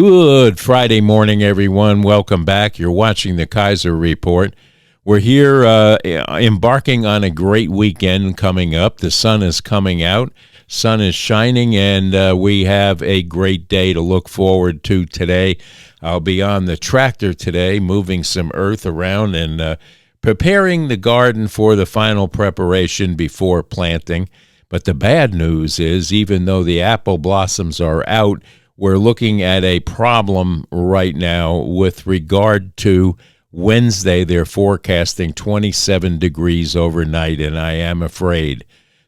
Good Friday morning, everyone. Welcome back. You're watching the Kaiser Report. We're here embarking on a great weekend coming up. The sun is coming out, sun is shining, and we have a great day to look forward to today. I'll be on the tractor today, moving some earth around and preparing the garden for the final preparation before planting. But the bad news is, even though the apple blossoms are out, we're looking at a problem right now with regard to Wednesday. They're forecasting 27 degrees overnight, and I am afraid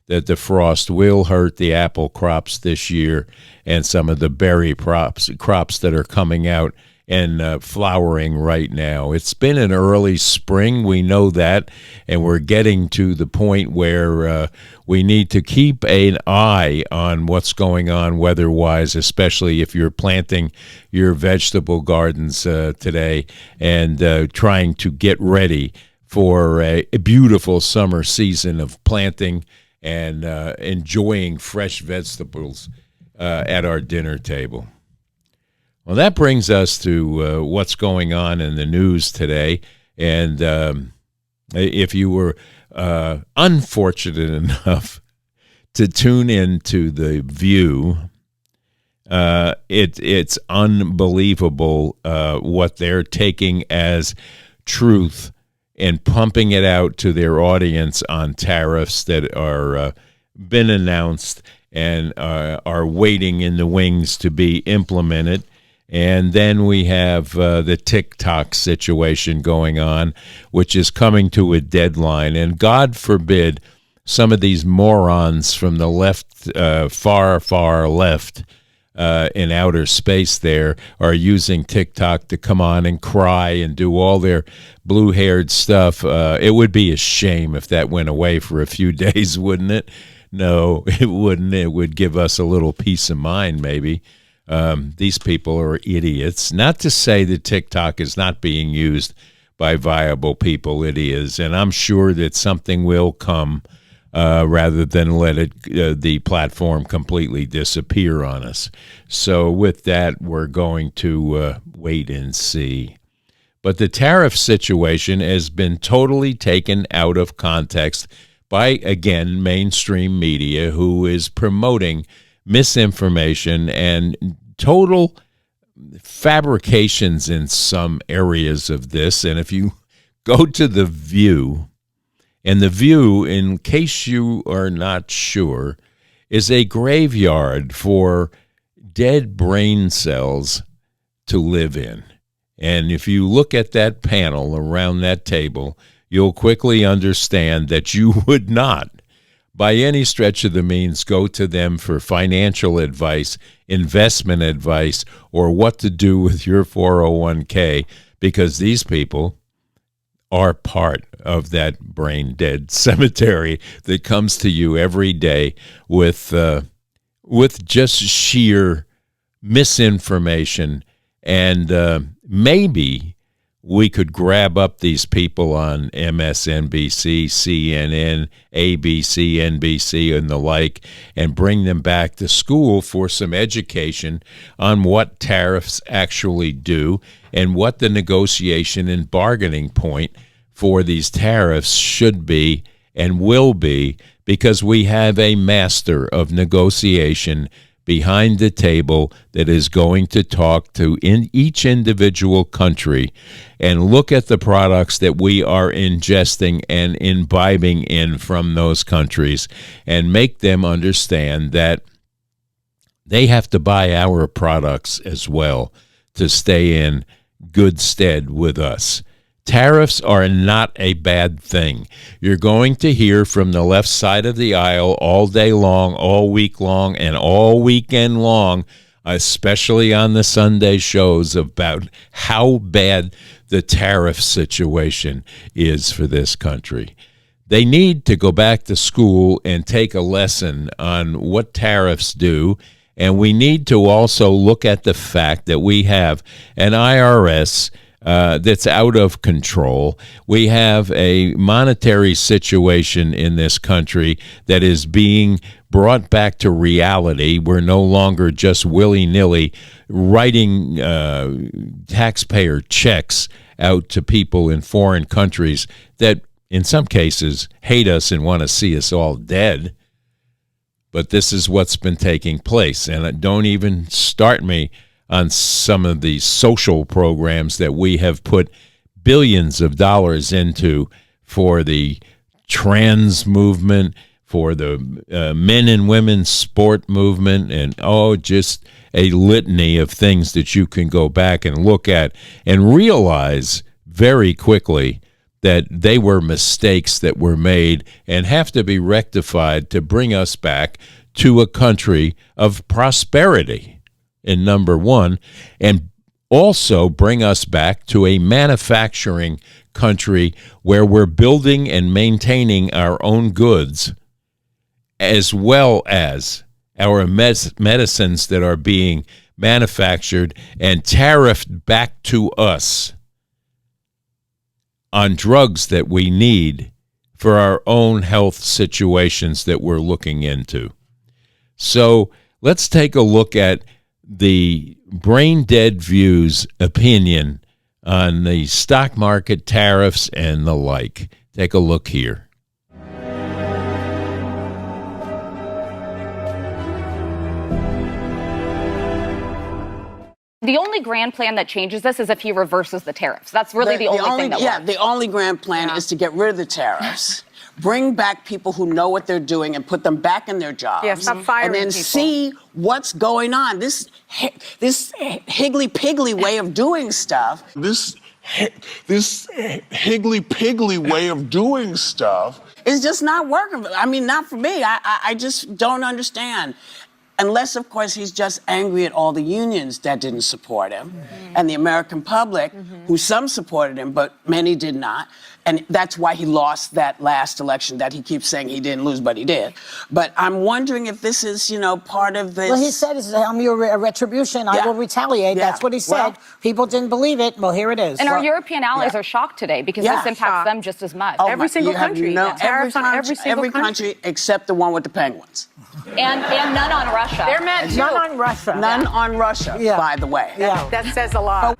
that the frost will hurt the apple crops this year and some of the berry crops that are coming out and flowering right now. It's been an early spring, we know that, and we're getting to the point where we need to keep an eye on what's going on weather-wise, especially if you're planting your vegetable gardens today and trying to get ready for a beautiful summer season of planting and enjoying fresh vegetables at our dinner table. Well, that brings us to what's going on in the news today. And if you were unfortunate enough to tune into The View, it's unbelievable what they're taking as truth and pumping it out to their audience on tariffs that are been announced and are waiting in the wings to be implemented. And then we have the TikTok situation going on, which is coming to a deadline. And God forbid some of these morons from the left, far left in outer space there are using TikTok to come on and cry and do all their blue-haired stuff. It would be a shame if that went away for a few days, wouldn't it? No, it wouldn't. It would give us a little peace of mind, maybe. These people are idiots. Not to say that TikTok is not being used by viable people. It is, and I'm sure that something will come rather than let the platform completely disappear on us. So with that, we're going to wait and see. But the tariff situation has been totally taken out of context by, again, mainstream media, who is promoting misinformation and total fabrications in some areas of this. And if you go to The View, and The View, in case you are not sure, is a graveyard for dead brain cells to live in. And if you look at that panel around that table, you'll quickly understand that you would not, by any stretch of the means, go to them for financial advice, investment advice, or what to do with your 401k, because these people are part of that brain-dead cemetery that comes to you every day with just sheer misinformation. And maybe we could grab up these people on MSNBC, CNN, ABC, NBC, and the like, and bring them back to school for some education on what tariffs actually do and what the negotiation and bargaining point for these tariffs should be and will be, because we have a master of negotiation behind the table that is going to talk to each individual country and look at the products that we are ingesting and imbibing in from those countries and make them understand that they have to buy our products as well to stay in good stead with us. Tariffs are not a bad thing. You're going to hear from the left side of the aisle all day long, all week long, and all weekend long, especially on the Sunday shows, about how bad the tariff situation is for this country. They need to go back to school and take a lesson on what tariffs do, and we need to also look at the fact that we have an IRS that's out of control. We have a monetary situation in this country that is being brought back to reality. We're no longer just willy-nilly writing taxpayer checks out to people in foreign countries that in some cases hate us and want to see us all dead. But this is what's been taking place. And don't even start me on some of these social programs that we have put billions of dollars into for the trans movement, for the men and women sport movement, and just a litany of things that you can go back and look at and realize very quickly that they were mistakes that were made and have to be rectified to bring us back to a country of prosperity, in number one, and also bring us back to a manufacturing country where we're building and maintaining our own goods, as well as our medicines that are being manufactured and tariffed back to us on drugs that we need for our own health situations that we're looking into. So let's take a look at the Brain Dead View's opinion on the stock market, tariffs, and the like. Take a look here. The only grand plan that changes this is if he reverses the tariffs. That's really the only thing that works. Yeah, the only grand plan is to get rid of the tariffs, bring back people who know what they're doing and put them back in their jobs. Yeah, stop firing and then people. See what's going on. This higgly-piggly way of doing stuff. This higgly-piggly way of doing stuff is just not working. I mean, not for me. I just don't understand. Unless, of course, he's just angry at all the unions that didn't support him and the American public, who some supported him, but many did not. And that's why he lost that last election that he keeps saying he didn't lose, but he did. But I'm wondering if this is, part of this. Well, he said, I'm your retribution. I will retaliate. Yeah. That's what he said. Well, people didn't believe it. Well, here it is. And our European allies are shocked today because this impacts them just as much. Every single country. Tariffs on every single country except the one with the penguins. And none on Russia. They're meant to. None on Russia. None on Russia, by the way. Yeah. That says a lot.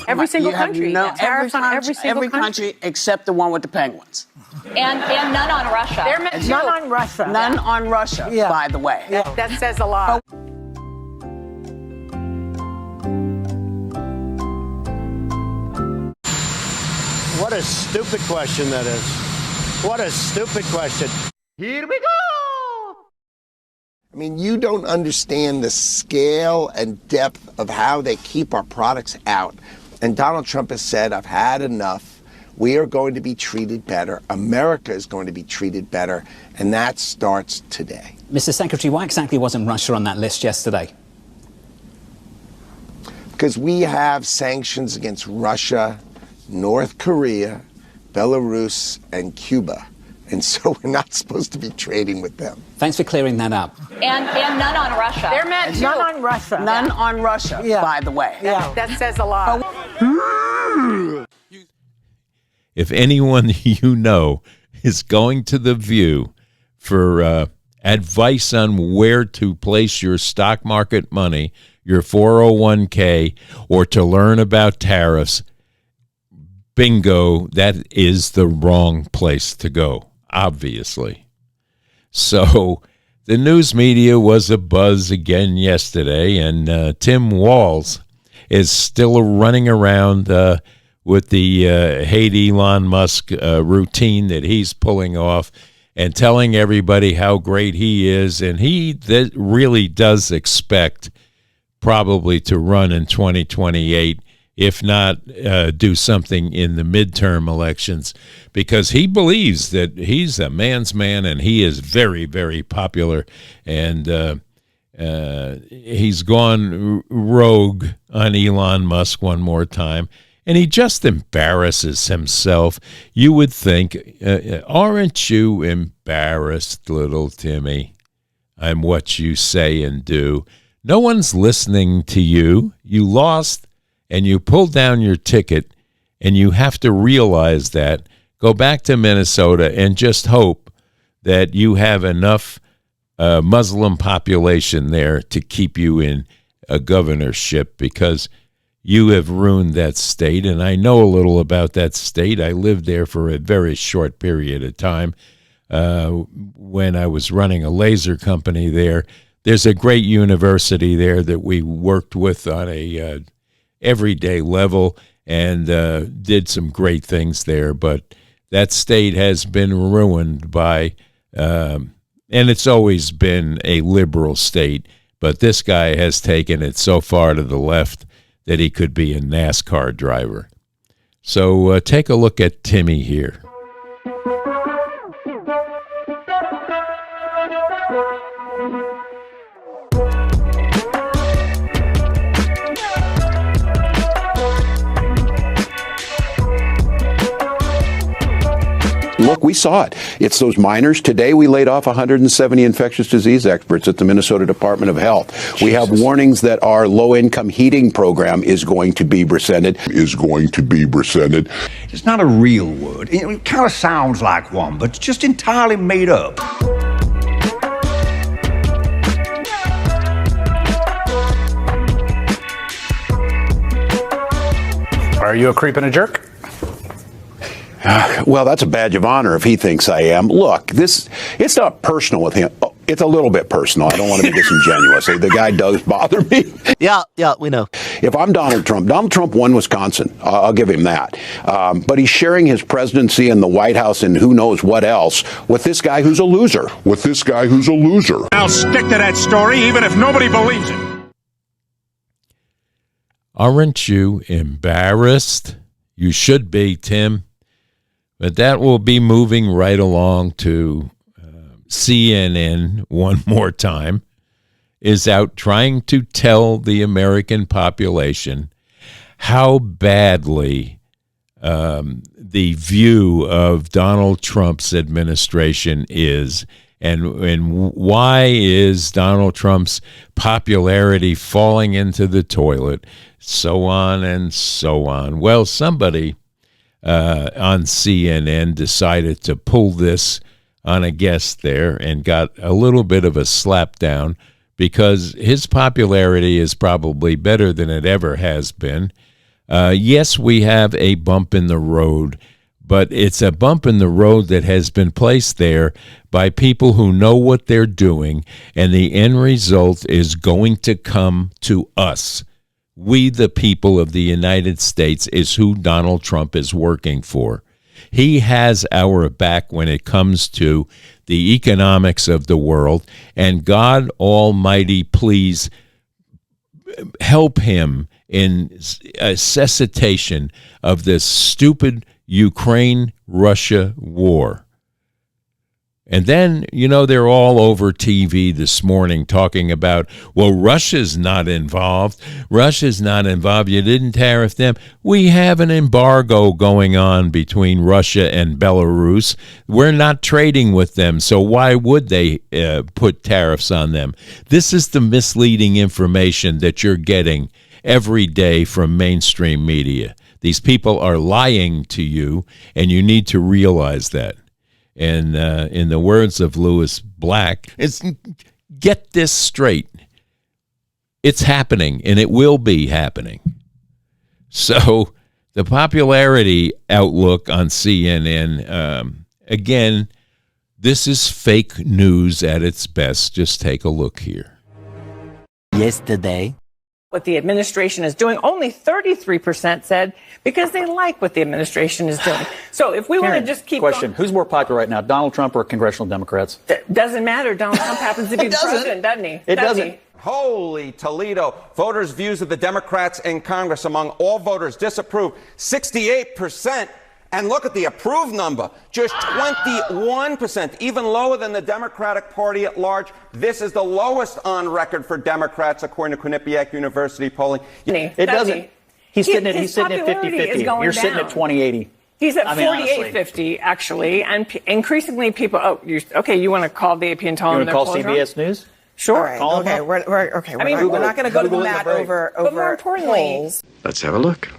Every single country. Tariffs on every single country except the one with the penguins. And none on Russia. They're meant to. None on Russia. None on Russia, by the way. That says a lot. What a stupid question that is. What a stupid question. Here we go! I mean, you don't understand the scale and depth of how they keep our products out. And Donald Trump has said, I've had enough. We are going to be treated better. America is going to be treated better. And that starts today. Mr. Secretary, why exactly wasn't Russia on that list yesterday? Because we have sanctions against Russia, North Korea, Belarus, and Cuba. And so we're not supposed to be trading with them. Thanks for clearing that up. And none on Russia. They're meant to. None on Russia. None on Russia, by the way. That says a lot. If anyone you know is going to The View for advice on where to place your stock market money, your 401k, or to learn about tariffs, bingo, that is the wrong place to go, obviously. So the news media was abuzz again yesterday, and Tim Walz is still running around with the hate Elon Musk routine that he's pulling off and telling everybody how great he is. And he really does expect probably to run in 2028, if not do something in the midterm elections, because he believes that he's a man's man and he is very, very popular. And he's gone rogue on Elon Musk one more time. And he just embarrasses himself. You would think, aren't you embarrassed, little Timmy? I'm what you say and do. No one's listening to you. You lost, and you pull down your ticket, and you have to realize that, go back to Minnesota and just hope that you have enough Muslim population there to keep you in a governorship, because you have ruined that state. And I know a little about that state. I lived there for a very short period of time when I was running a laser company there. There's a great university there that we worked with on a everyday level and did some great things there. But that state has been ruined by, and it's always been a liberal state, but this guy has taken it so far to the left that he could be a NASCAR driver. So take a look at Timmy here. Look, we saw it. It's those miners. Today we laid off 170 infectious disease experts at the Minnesota Department of Health. Jesus. We have warnings that our low-income heating program is going to be rescinded. It's not a real word. It kind of sounds like one, but it's just entirely made up. Are you a creep and a jerk? Well, that's a badge of honor if he thinks I am. Look, it's not personal with him. Oh, it's a little bit personal. I don't want to be disingenuous. The guy does bother me. Yeah, we know. If I'm Donald Trump won Wisconsin. I'll give him that. But he's sharing his presidency and the White House and who knows what else with this guy who's a loser. I'll stick to that story even if nobody believes it. Aren't you embarrassed? You should be, Tim. But that will be moving right along to CNN one more time, is out trying to tell the American population how badly the view of Donald Trump's administration is, and why is Donald Trump's popularity falling into the toilet, so on and so on. Well, somebody on CNN decided to pull this on a guest there and got a little bit of a slap down, because his popularity is probably better than it ever has been. Yes, we have a bump in the road, but it's a bump in the road that has been placed there by people who know what they're doing, and the end result is going to come to us. We, the people of the United States, is who Donald Trump is working for. He has our back when it comes to the economics of the world, and God Almighty, please help him in a cessation of this stupid Ukraine-Russia war. And then, they're all over TV this morning talking about, well, Russia's not involved. You didn't tariff them. We have an embargo going on between Russia and Belarus. We're not trading with them, so why would they put tariffs on them? This is the misleading information that you're getting every day from mainstream media. These people are lying to you, and you need to realize that. And in the words of Lewis Black, get this straight. It's happening, and it will be happening. So the popularity outlook on CNN, again, this is fake news at its best. Just take a look here. Yesterday, what the administration is doing, only 33% said because they like what the administration is doing. So if we want to just keep question, who's more popular right now, Donald Trump or congressional Democrats? Doesn't matter. Donald Trump happens to be the president, doesn't he? It doesn't. Holy Toledo. Voters' views of the Democrats in Congress among all voters disapprove, 68%. And look at the approved number, just 21%, even lower than the Democratic Party at large. This is the lowest on record for Democrats, according to Quinnipiac University polling. It doesn't. He's sitting at 50-50. You're sitting at 20-80. He's at 48-50, actually, and increasingly people. You want to call the AP and tell them they're call CBS News? Sure. Right, okay, we're not going to go to the mat over more importantly, polls. Let's have a look.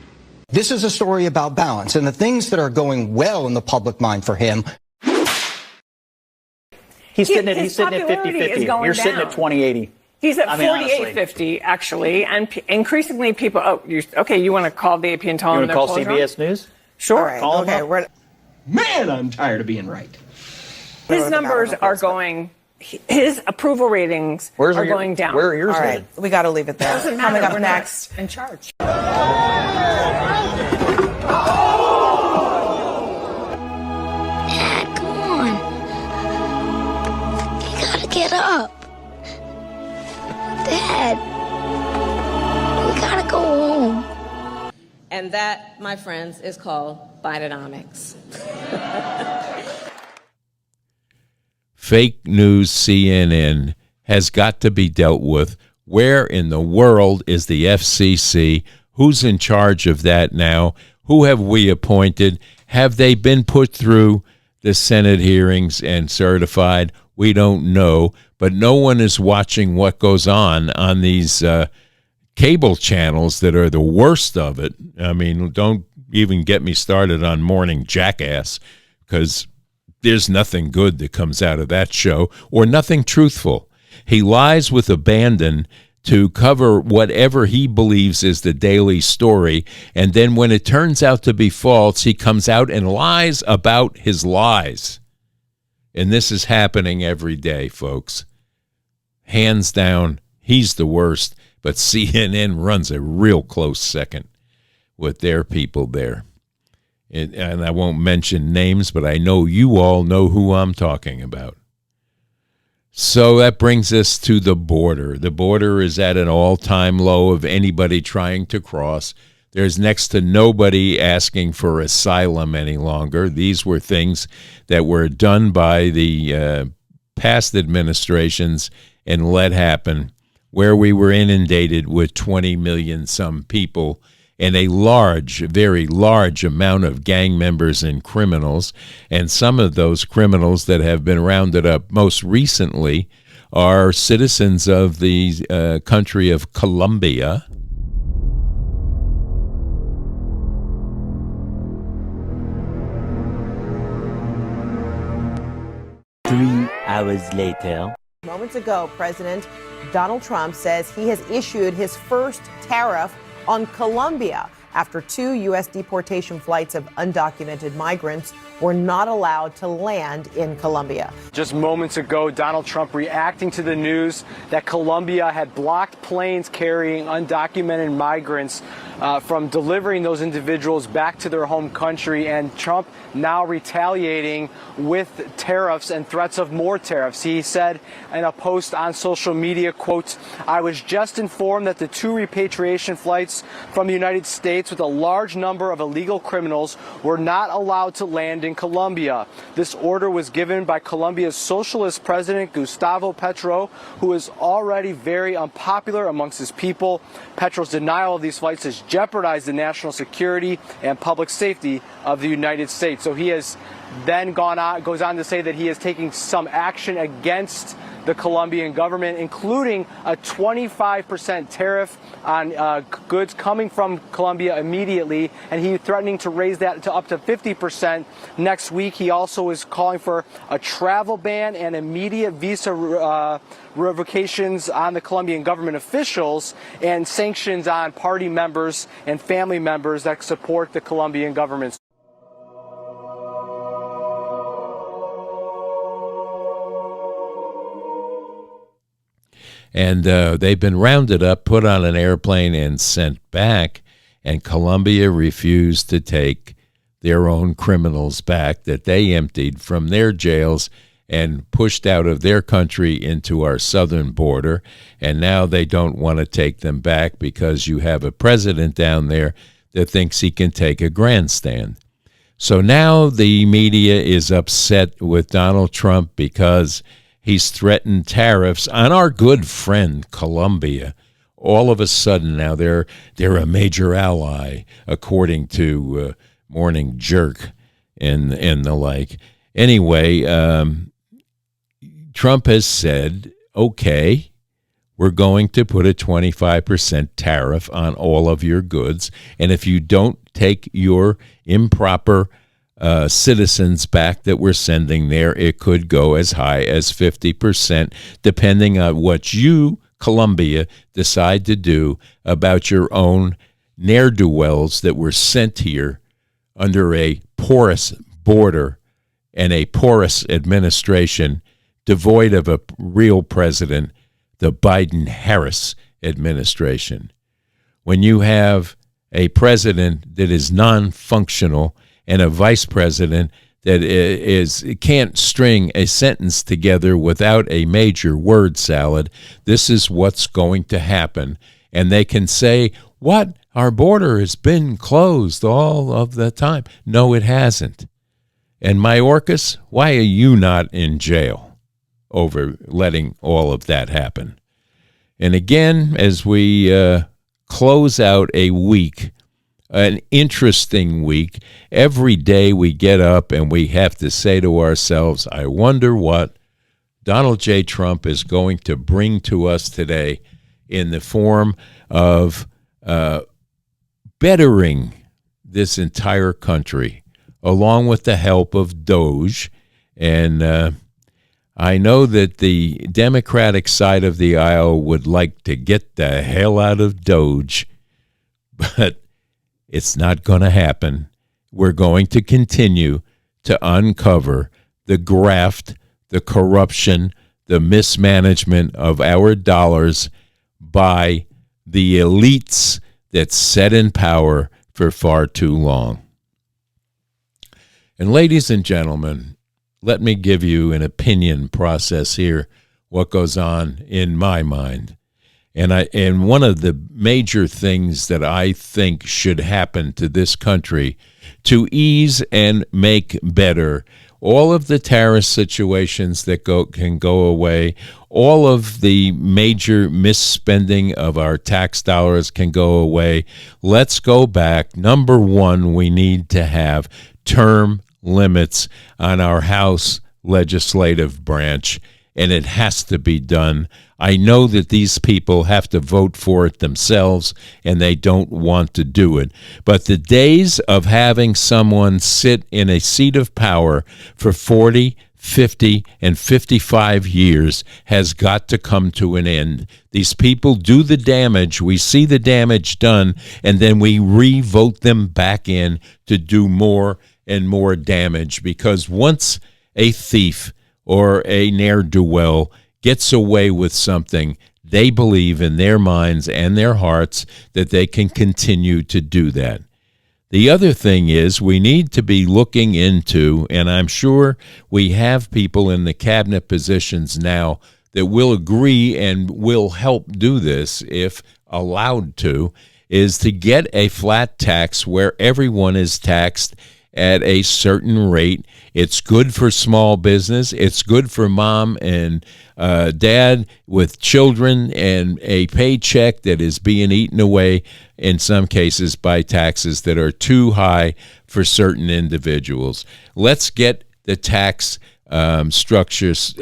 This is a story about balance and the things that are going well in the public mind for him. He's sitting at 50-50. You're sitting at 20-80. He's at 48-50, actually, and increasingly people. You want to call the AP and tell them you want to call CBS News? Sure. Right, okay, Man, I'm tired of being right. His numbers are going. His approval ratings are going down. Where are yours All headed? right, we got to leave it there. Coming up next. In charge. Dad, come on. You gotta get up. Dad, we gotta go home. And that, my friends, is called Bidenomics. Fake news CNN has got to be dealt with. Where in the world is the FCC? Who's in charge of that now? Who have we appointed? Have they been put through the Senate hearings and certified? We don't know, but no one is watching what goes on these cable channels that are the worst of it. I mean, don't even get me started on Morning Jackass, because there's nothing good that comes out of that show, or nothing truthful. He lies with abandon to cover whatever he believes is the daily story, and then when it turns out to be false, he comes out and lies about his lies. And this is happening every day, folks. Hands down, he's the worst, but CNN runs a real close second with their people there. And I won't mention names, but I know you all know who I'm talking about. So that brings us to the border. The border is at an all-time low of anybody trying to cross. There's next to nobody asking for asylum any longer. These were things that were done by the past administrations and let happen, where we were inundated with 20 million some people and a large, very large amount of gang members and criminals. And some of those criminals that have been rounded up most recently are citizens of the country of Colombia. Hours later. Moments ago, President Donald Trump says he has issued his first tariff on Colombia after 2 U.S. deportation flights of undocumented migrants were not allowed to land in Colombia. Just moments ago, Donald Trump reacting to the news that Colombia had blocked planes carrying undocumented migrants from delivering those individuals back to their home country, and Trump now retaliating with tariffs and threats of more tariffs. He said in a post on social media, quote, "I was just informed that the 2 repatriation flights from the United States with a large number of illegal criminals were not allowed to land in Colombia. This order was given by Colombia's socialist president, Gustavo Petro, who is already very unpopular amongst his people. Petro's denial of these flights has jeopardized the national security and public safety of the United States." So he has then goes on to say that he is taking some action against the Colombian government, including a 25% tariff on goods coming from Colombia immediately, and he's threatening to raise that to up to 50% next week. He also is calling for a travel ban and immediate visa revocations on the Colombian government officials, and sanctions on party members and family members that support the Colombian government. And they've been rounded up, put on an airplane, and sent back. And Colombia refused to take their own criminals back that they emptied from their jails and pushed out of their country into our southern border. And now they don't want to take them back because you have a president down there that thinks he can take a grandstand. So now the media is upset with Donald Trump because he's threatened tariffs on our good friend Colombia. All of a sudden now they're a major ally, according to Morning Jerk and the like. Anyway, Trump has said okay, we're going to put a 25% tariff on all of your goods. And if you don't take your improper citizens back that we're sending there, it could go as high as 50%, depending on what you, Colombia, decide to do about your own ne'er-do-wells that were sent here under a porous border and a porous administration devoid of a real president, the Biden-Harris administration. When you have a president that is non-functional and a vice president that can't string a sentence together without a major word salad, this is what's going to happen. And they can say, what? Our border has been closed all of the time. No, it hasn't. And Mayorkas, why are you not in jail over letting all of that happen? And again, as we close out a week, an interesting week, every day we get up and we have to say to ourselves, I wonder what Donald J. Trump is going to bring to us today in the form of bettering this entire country, along with the help of Doge. And I know that the Democratic side of the aisle would like to get the hell out of Doge, but it's not going to happen. We're going to continue to uncover the graft, the corruption, the mismanagement of our dollars by the elites that sat in power for far too long. And ladies and gentlemen, let me give you an opinion process here, what goes on in my mind. And one of the major things that I think should happen to this country to ease and make better all of the tariff situations that can go away, all of the major misspending of our tax dollars can go away. Let's go back. Number one, we need to have term limits on our House legislative branch, and it has to be done. I know that these people have to vote for it themselves, and they don't want to do it. But the days of having someone sit in a seat of power for 40, 50, and 55 years has got to come to an end. These people do the damage. We see the damage done, and then we re-vote them back in to do more and more damage, because once a thief or a ne'er-do-well gets away with something, they believe in their minds and their hearts that they can continue to do that. The other thing is we need to be looking into, and I'm sure we have people in the cabinet positions now that will agree and will help do this if allowed to, is to get a flat tax where everyone is taxed at a certain rate. It's good for small business. It's good for mom and dad with children and a paycheck that is being eaten away in some cases by taxes that are too high for certain individuals. Let's get the tax structures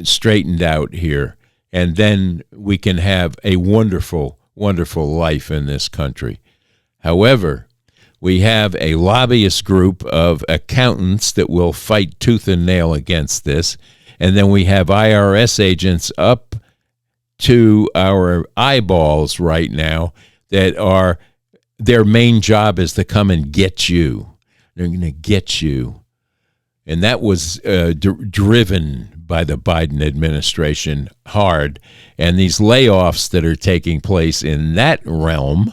straightened out here, and then we can have a wonderful, wonderful life in this country. However, we have a lobbyist group of accountants that will fight tooth and nail against this. And then we have IRS agents up to our eyeballs right now that are, their main job is to come and get you. They're going to get you. And that was driven by the Biden administration hard. And these layoffs that are taking place in that realm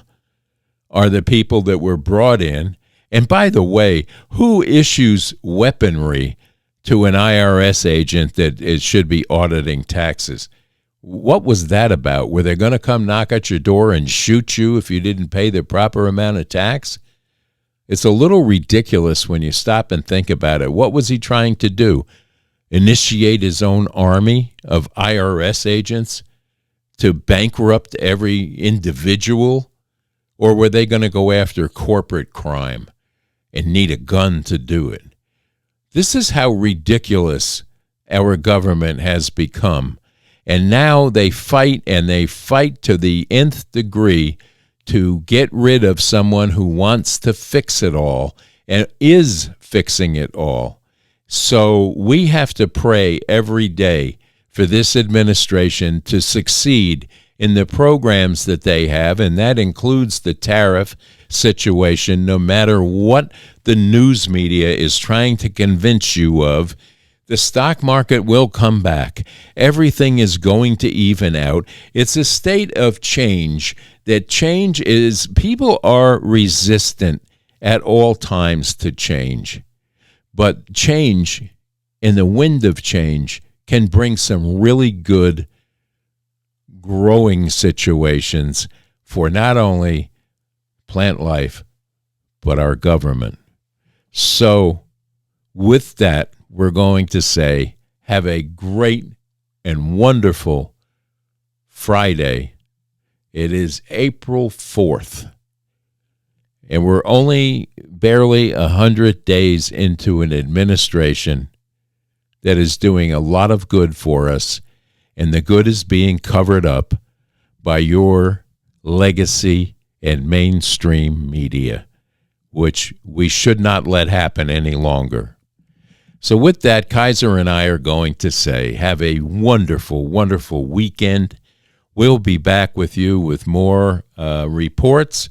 are the people that were brought in. And by the way, who issues weaponry to an IRS agent that it should be auditing taxes? What was that about? Were they going to come knock at your door and shoot you if you didn't pay the proper amount of tax? It's a little ridiculous when you stop and think about it. What was he trying to do? Initiate his own army of IRS agents to bankrupt every individual? Or were they going to go after corporate crime and need a gun to do it? This is how ridiculous our government has become. And now they fight, and they fight to the nth degree to get rid of someone who wants to fix it all and is fixing it all. So we have to pray every day for this administration to succeed in the programs that they have, and that includes the tariff situation. No matter what the news media is trying to convince you of, the stock market will come back. Everything is going to even out. It's a state of change. That change is, people are resistant at all times to change. But change, in the wind of change, can bring some really good growing situations for not only plant life, but our government. So with that, we're going to say, have a great and wonderful Friday. It is April 4th, and we're only barely 100 days into an administration that is doing a lot of good for us, and the good is being covered up by your legacy and mainstream media, which we should not let happen any longer. So with that, Kaiser and I are going to say, have a wonderful, wonderful weekend. We'll be back with you with more reports,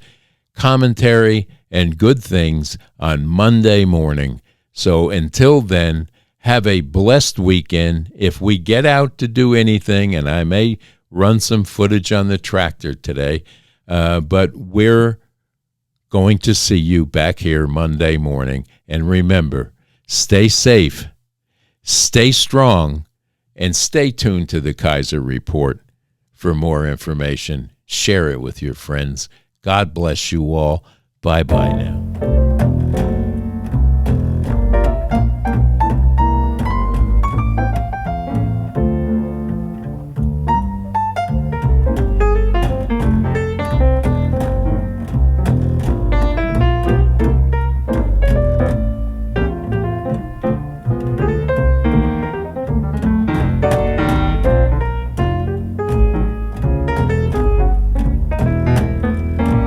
commentary, and good things on Monday morning. So until then, have a blessed weekend. If we get out to do anything, and I may run some footage on the tractor today, but we're going to see you back here Monday morning. And remember, stay safe, stay strong, and stay tuned to the Kaiser Report for more information. Share it with your friends. God bless you all. Bye-bye now.